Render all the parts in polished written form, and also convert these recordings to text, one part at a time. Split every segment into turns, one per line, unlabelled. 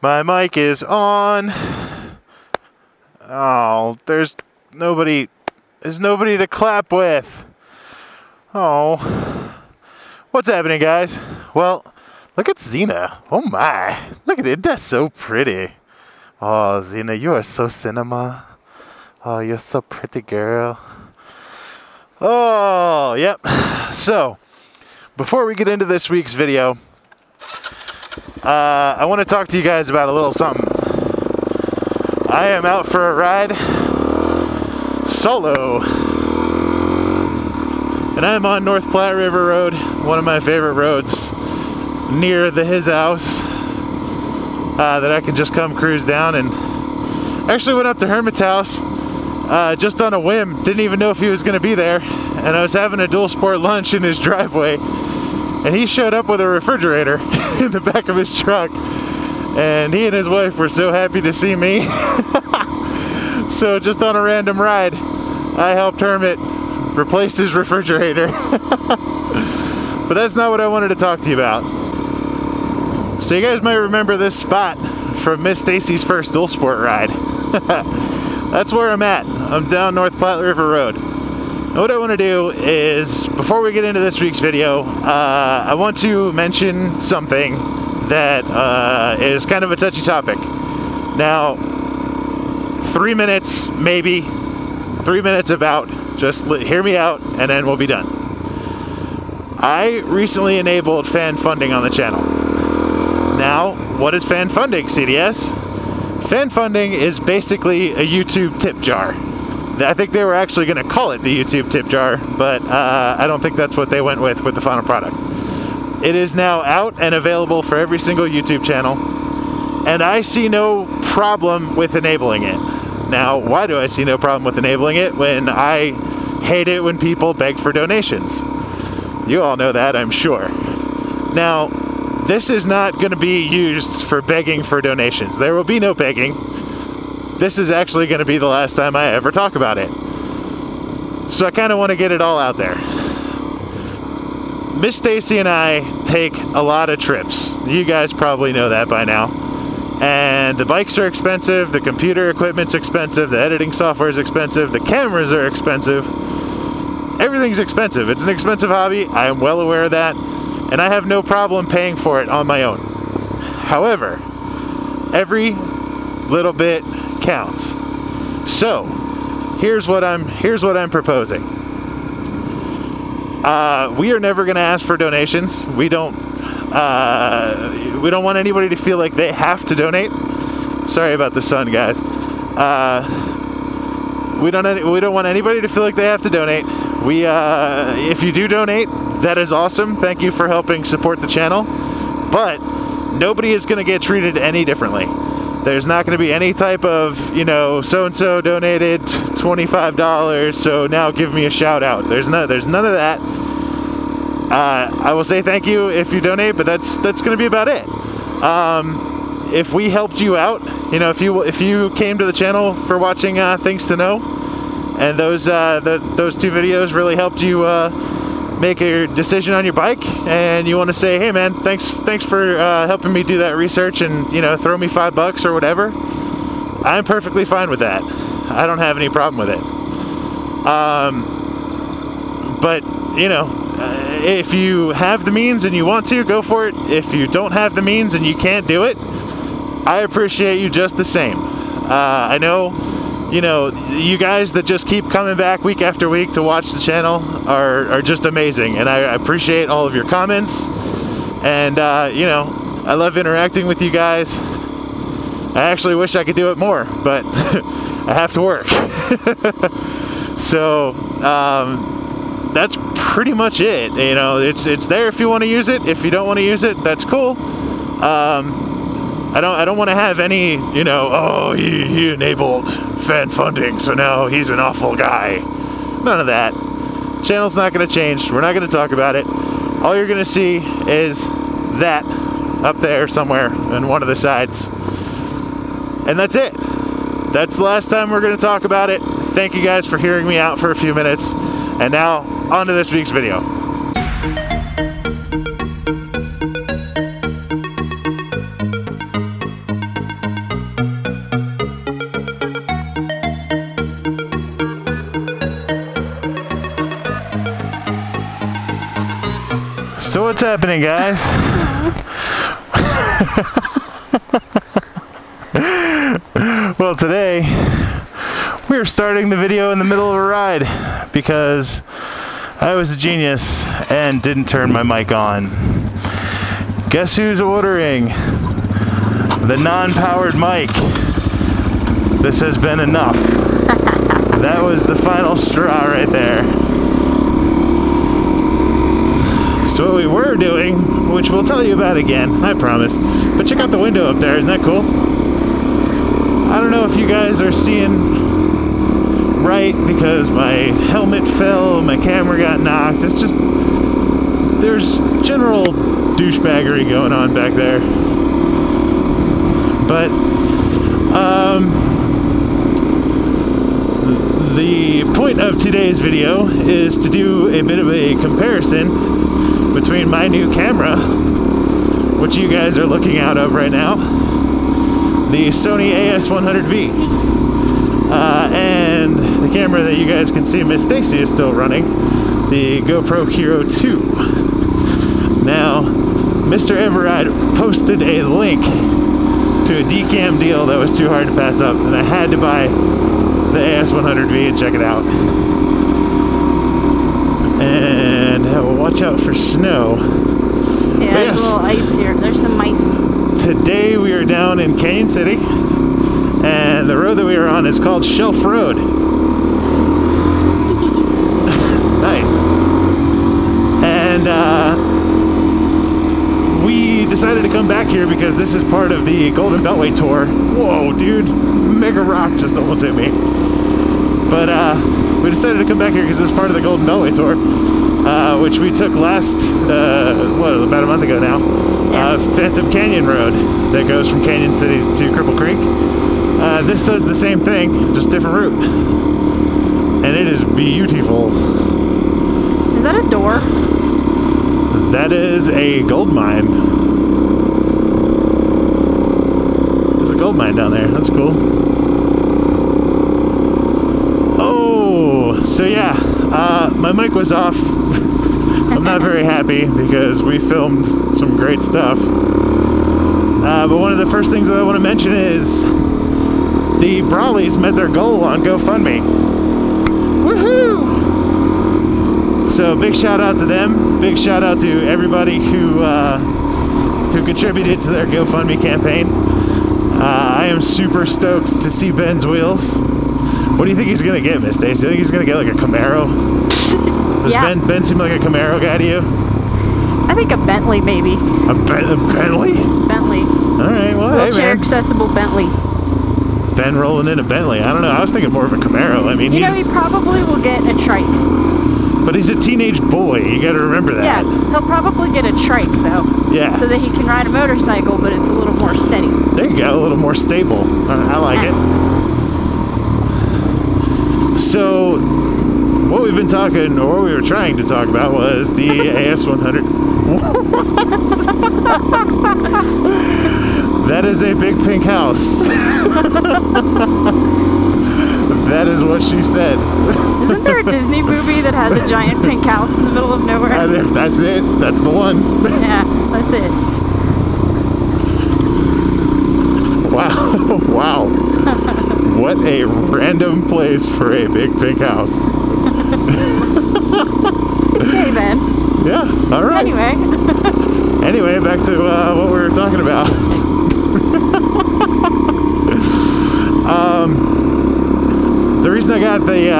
My mic is on. Oh, there's nobody to clap with. Oh. What's happening, guys? Well, look at Xena. Oh my. Look at it. That's so pretty. Oh, Xena, you are so cinema. Oh, you're so pretty, girl. Oh, yep. So, before we get into this week's video, I want to talk to you guys about a little something. I am out for a ride solo, and I'm on North Platte River Road, one of my favorite roads near his house that I can just come cruise down. And actually went up to Hermit's house just on a whim, didn't even know if he was going to be there, and I was having a dual sport lunch in his driveway, and he showed up with a refrigerator in the back of his truck, and he and his wife were so happy to see me. So just on a random ride, I helped Hermit replace his refrigerator. But that's not what I wanted to talk to you about. So you guys might remember this spot from Miss Stacy's first dual sport ride. That's where I'm at. I'm down North Platte River Road. And what I want to do is, before we get into this week's video, I want to mention something that is kind of a touchy topic. Now, 3 minutes, maybe 3 minutes about, just hear me out and then we'll be done. I recently enabled fan funding on the channel. Now, what is fan funding, CDS? Fan funding is basically a YouTube tip jar. I think they were actually going to call it the YouTube tip jar, but I don't think that's what they went with the final product. It is now out and available for every single YouTube channel, and I see no problem with enabling it. Now, why do I see no problem with enabling it when I hate it when people beg for donations? You all know that, I'm sure. Now, this is not going to be used for begging for donations. There will be no begging. This is actually going to be the last time I ever talk about it. So I kind of want to get it all out there. Miss Stacy and I take a lot of trips. You guys probably know that by now. And the bikes are expensive, the computer equipment's expensive, the editing software is expensive, the cameras are expensive. Everything's expensive. It's an expensive hobby. I am well aware of that. And I have no problem paying for it on my own. However, every little bit counts. So, here's what I'm proposing. We are never going to ask for donations. We don't want anybody to feel like they have to donate. Sorry about the sun, guys. We don't want anybody to feel like they have to donate. If you do donate, that is awesome. Thank you for helping support the channel. But nobody is going to get treated any differently. There's not going to be any type of, you know, so-and-so donated $25, so now give me a shout out. There's none of that. I will say thank you if you donate, but that's going to be about it. If we helped you out, you know, if you came to the channel for watching Things to Know, and those two videos really helped you make a decision on your bike, and you want to say, hey man, thanks for helping me do that research, and you know, throw me $5 or whatever, I'm perfectly fine with that. I don't have any problem with it. But you know, if you have the means and you want to, go for it. If you don't have the means and you can't do it, I appreciate you just the same. I know, you know, you guys that just keep coming back week after week to watch the channel are just amazing, and I appreciate all of your comments, and you know, I love interacting with you guys. I actually wish I could do it more, but I have to work. So that's pretty much it. You know, it's there if you want to use it. If you don't want to use it, that's cool. I don't want to have any, you know, oh, he enabled fan funding, so now he's an awful guy. None of that. Channel's not going to change. We're not going to talk about it. All you're going to see is that up there somewhere on one of the sides. And that's it. That's the last time we're going to talk about it. Thank you guys for hearing me out for a few minutes. And now, on to this week's video. happening, guys? Well, today we're starting the video in the middle of a ride because I was a genius and didn't turn my mic on. Guess who's ordering the non-powered mic? This has been enough. That was the final straw right there. So what we were doing, which we'll tell you about again, I promise, but check out the window up there, isn't that cool? I don't know if you guys are seeing right because my helmet fell, my camera got knocked. It's just, there's general douchebaggery going on back there. But, the point of today's video is to do a bit of a comparison between my new camera, which you guys are looking out of right now, the Sony AS100V, and the camera that you guys can see Miss Stacy is still running, the GoPro Hero 2. Now, Mr. Everride posted a link to a decam deal that was too hard to pass up, and I had to buy the AS100V and check it out. And watch out for snow.
Yeah, there's a little ice here. There's some ice.
Today we are down in Canyon City, and the road that we are on is called Shelf Road. Nice. And we decided to come back here because this is part of the Golden Beltway tour. Whoa, dude. Mega rock just almost hit me. But we decided to come back here because this is part of the Golden Beltway tour, which we took last, about a month ago now.
Yeah.
Phantom Canyon Road that goes from Canyon City to Cripple Creek. This does the same thing, just different route. And it is beautiful.
Is that a door?
That is a gold mine. There's a gold mine down there. That's cool. Oh, so yeah, my mic was off. I'm not very happy because we filmed some great stuff. But one of the first things that I want to mention is the Brawleys met their goal on GoFundMe. Woohoo! So big shout out to them. Big shout out to everybody who contributed to their GoFundMe campaign. I am super stoked to see Ben's wheels. What do you think he's gonna get, Miss Stacy? I think he's gonna get like a Camaro. Does
Yeah.
Ben seem like a Camaro guy to you?
I think a Bentley, maybe.
A Bentley?
Bentley.
All right, well,
Wheelchair
hey man.
accessible Bentley.
Ben rolling in a Bentley. I don't know. I was thinking more of a Camaro. I mean,
You know, he probably will get a trike.
but he's a teenage boy. You got to remember that.
Yeah, he'll probably get a trike though.
Yeah.
So that he can ride a motorcycle, but it's a little more steady.
There you go. A little more stable. I like it. So, what we've been talking, or what we were trying to talk about, was the AS100. That is a big pink house. That is what she said.
Isn't there a Disney movie that has a giant pink house in the middle of nowhere?
And if that's it, that's the one.
Yeah, that's it.
Wow. Wow. What a random place for a big pink house.
Okay, Ben.
Yeah, all right. Anyway, back to what we were talking about. The reason I got the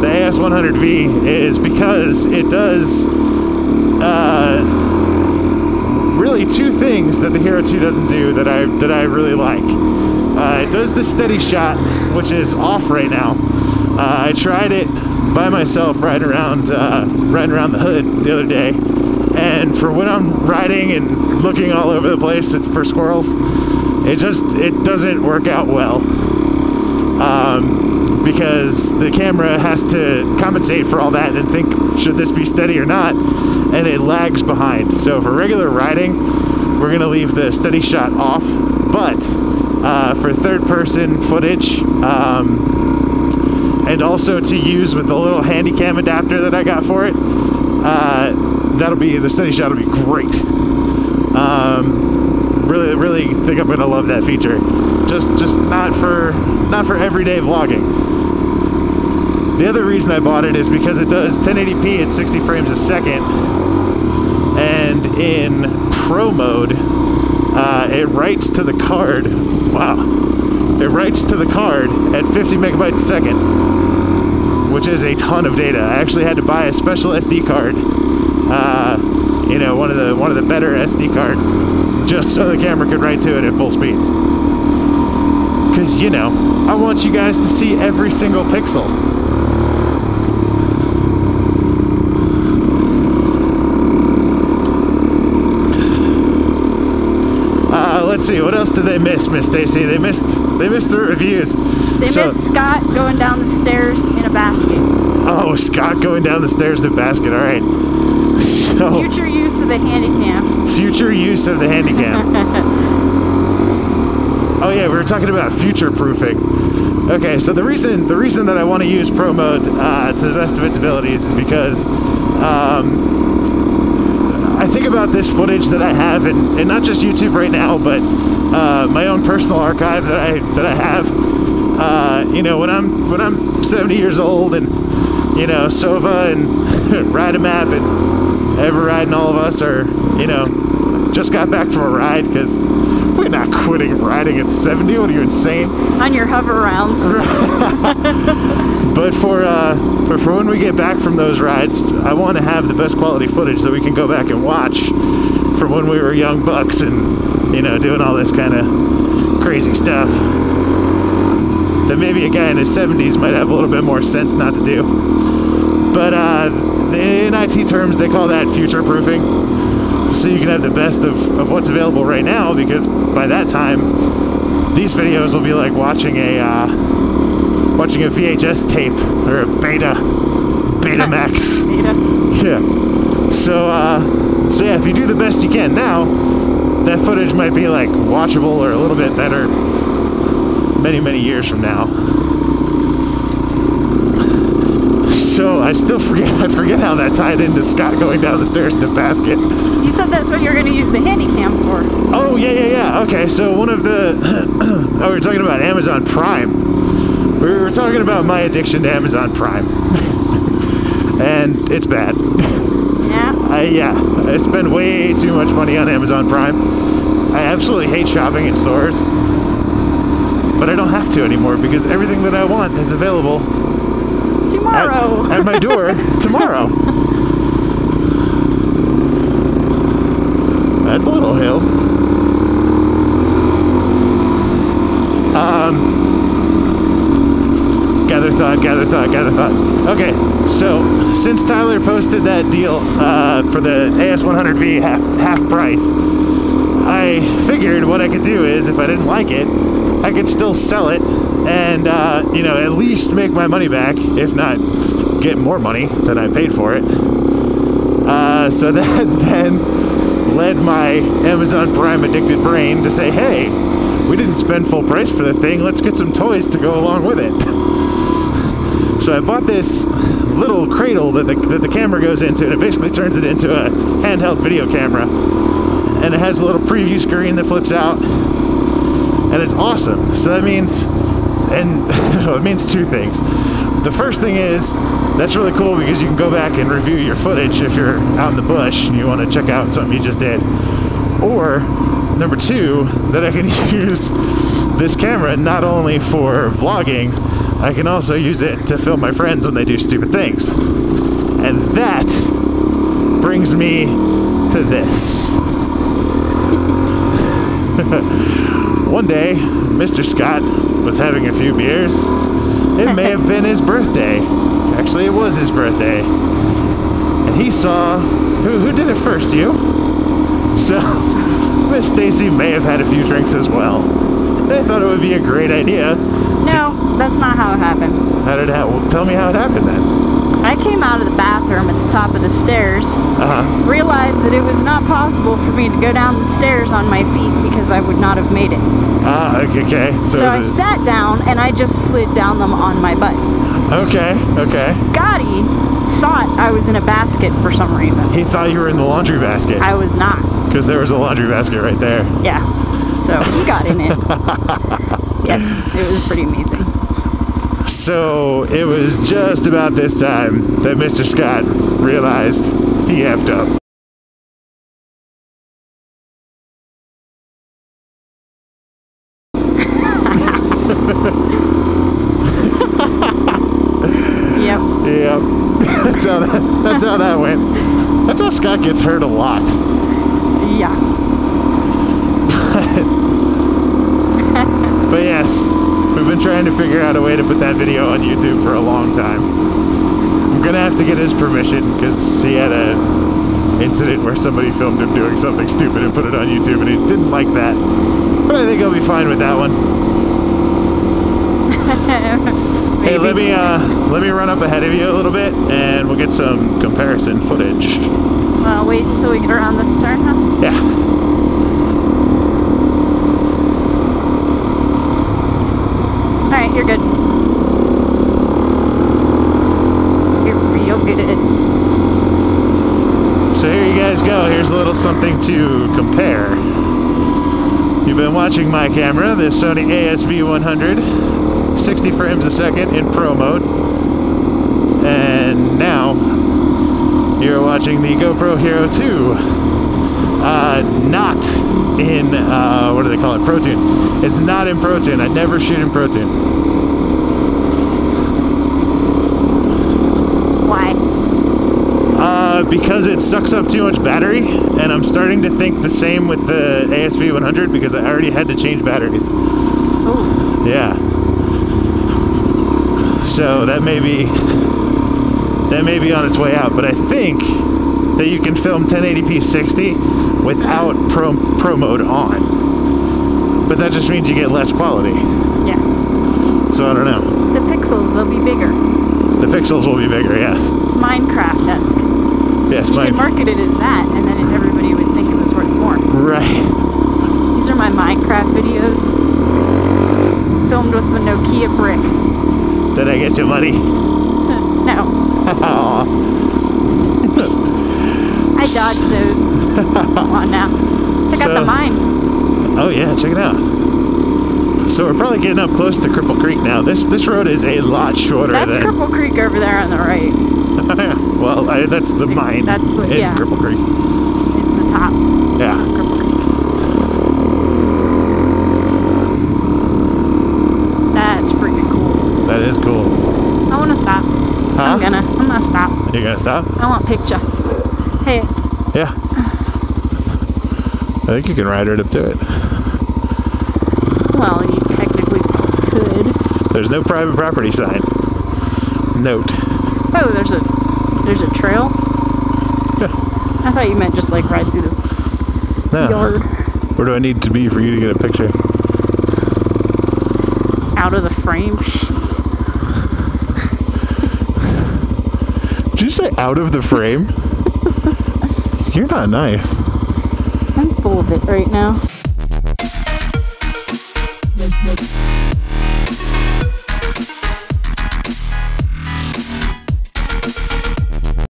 AS100V is because it does really two things that the Hero 2 doesn't do that I really like. It does the steady shot, which is off right now. I tried it by myself riding around the hood the other day, and for when I'm riding and looking all over the place for squirrels, it doesn't work out well. Because the camera has to compensate for all that and think, should this be steady or not, and it lags behind. So for regular riding, we're gonna leave the steady shot off, but for third person footage, and also to use with the little handy cam adapter that I got for it, the steady shot will be great. Really think I'm gonna love that feature. Just not for everyday vlogging. The other reason I bought it is because it does 1080p at 60 frames a second, and in Pro mode, it writes to the card. Wow, it writes to the card at 50 megabytes a second, which is a ton of data. I actually had to buy a special SD card, you know, one of the better SD cards, just so the camera could write to it at full speed. Because, you know, I want you guys to see every single pixel. Let's see, what else did they miss, Miss Stacy? They missed the reviews.
They missed Scott going down the stairs in a basket.
Oh, Scott going down the stairs in a basket. All right. So,
future use of the Handycam.
Future use of the Handycam. Oh yeah, we were talking about future proofing. Okay, so the reason that I want to use Pro mode to the best of its abilities is because I think about this footage that I have, and not just YouTube right now, but my own personal archive that I have. You know, when I'm 70 years old, and you know, Sova and Ride-A-Map and Everride and all of us are, you know, just got back from a ride, because we're not quitting riding at 70. What are you, insane? On your hover rounds. But for when we get back from those rides, I want to have the best quality footage so we can go back and watch from when we were young bucks and, you know, doing all this kind of crazy stuff that maybe a guy in his 70s might have a little bit more sense not to do. But in IT terms, they call that future proofing. So you can have the best of what's available right now, because by that time, these videos will be like watching a VHS tape or a Betamax. Beta. Yeah. So yeah, if you do the best you can now, that footage might be like watchable or a little bit better many years from now. So I forget how that tied into Scott going down the stairs in the basket. You said that's what you're going to use the Handycam for. Oh yeah. Okay, so one of the oh, we were talking about Amazon Prime. We were talking about my addiction to Amazon Prime. And it's bad. Yeah? I spend way too much money on Amazon Prime. I absolutely hate shopping in stores. But I don't have to anymore, because everything that I want is available tomorrow. At my door tomorrow. That's a little hill. Gather thought. Okay, so since Tyler posted that deal for the AS100V half price, I figured what I could do is, if I didn't like it, I could still sell it and you know, at least make my money back, if not get more money than I paid for it. So that then led my Amazon Prime addicted brain to say, hey, we didn't spend full price for the thing, let's get some toys to go along with it. So I bought this little cradle that the camera goes into, and it basically turns it into a handheld video camera. And it has a little preview screen that flips out, and it's awesome. So that means, it means two things. The first thing is, that's really cool because you can go back and review your footage if you're out in the bush and you want to check out something you just did. Or, number two, that I can use this camera not only for vlogging, I can also use it to film my friends when they do stupid things. And that brings me to this. One day, Mr.Scott was having a few beers. It may have been his birthday. Actually, it was his birthday. And he saw... Who did it first? You? So, Miss Stacy may have had a few drinks as well. They thought it would be a great idea. No, that's not how it happened. How did it happen? Well, tell me how it happened then. I came out of the bathroom at the top of the stairs, realized that it was not possible for me to go down the stairs on my feet because I would not have made it. Okay. So I sat down and I just slid down them on my butt. Okay, okay.
Scotty thought I was in a basket for some reason.
He thought you were in the laundry basket.
I was not.
Because there was a laundry basket right there.
Yeah. So he got in it. Yes, it was pretty amazing.
So it was just about this time that Mr. Scott realized he effed up.
Yep.
Yep. That's how that went. That's how Scott gets hurt a lot.
Yeah.
But yes, we've been trying to figure out a way to put that video on YouTube for a long time. I'm gonna have to get his permission because he had an incident where somebody filmed him doing something stupid and put it on YouTube, and he didn't like that. But I think I'll be fine with that one. Hey, let me run up ahead of you a little bit, and we'll get some comparison footage.
Well, wait until we get around this turn, huh?
Yeah.
Alright, you're good. You'll get it.
So here you guys go. Here's a little something to compare. You've been watching my camera, the Sony AS100V, 60 frames a second in Pro mode. And now you're watching the GoPro Hero 2. Not in, what do they call it? Pro Tune. It's not in Pro Tune. I never shoot in Pro Tune.
Why?
Because it sucks up too much battery, and I'm starting to think the same with the AS100 because I already had to change batteries.
Oh.
Yeah. So that may be on its way out, but I think that you can film 1080p 60 without pro mode on. But that just means you get less quality.
Yes.
So I don't know.
The pixels, they'll be bigger.
The pixels will be bigger, yes.
It's Minecraft-esque.
Yes,
you can market it as that, and then everybody would think it was worth more.
Right.
These are my Minecraft videos. Filmed with the Nokia brick.
Did I get you money?
No. I dodged those. Come on now. Check out the mine.
Oh yeah, check it out. So we're probably getting up close to Cripple Creek now. This road is a lot shorter
That's Cripple Creek over there on the right.
Well, that's the mine.
That's
in Cripple Creek.
It's the top.
Yeah.
Of Cripple Creek. That's freaking cool.
That is cool.
I want to stop.
Huh?
I'm gonna stop.
You gonna stop?
I want picture. Hey.
Yeah. I think you can ride right up to it.
Well, you technically could.
There's no private property sign. Note.
Oh, there's a trail?
Yeah.
I thought you meant just like ride through the yard.
Where do I need to be for you to get a picture?
Out of the frame?
Did you say out of the frame? You're not nice.
I'm full of it right now.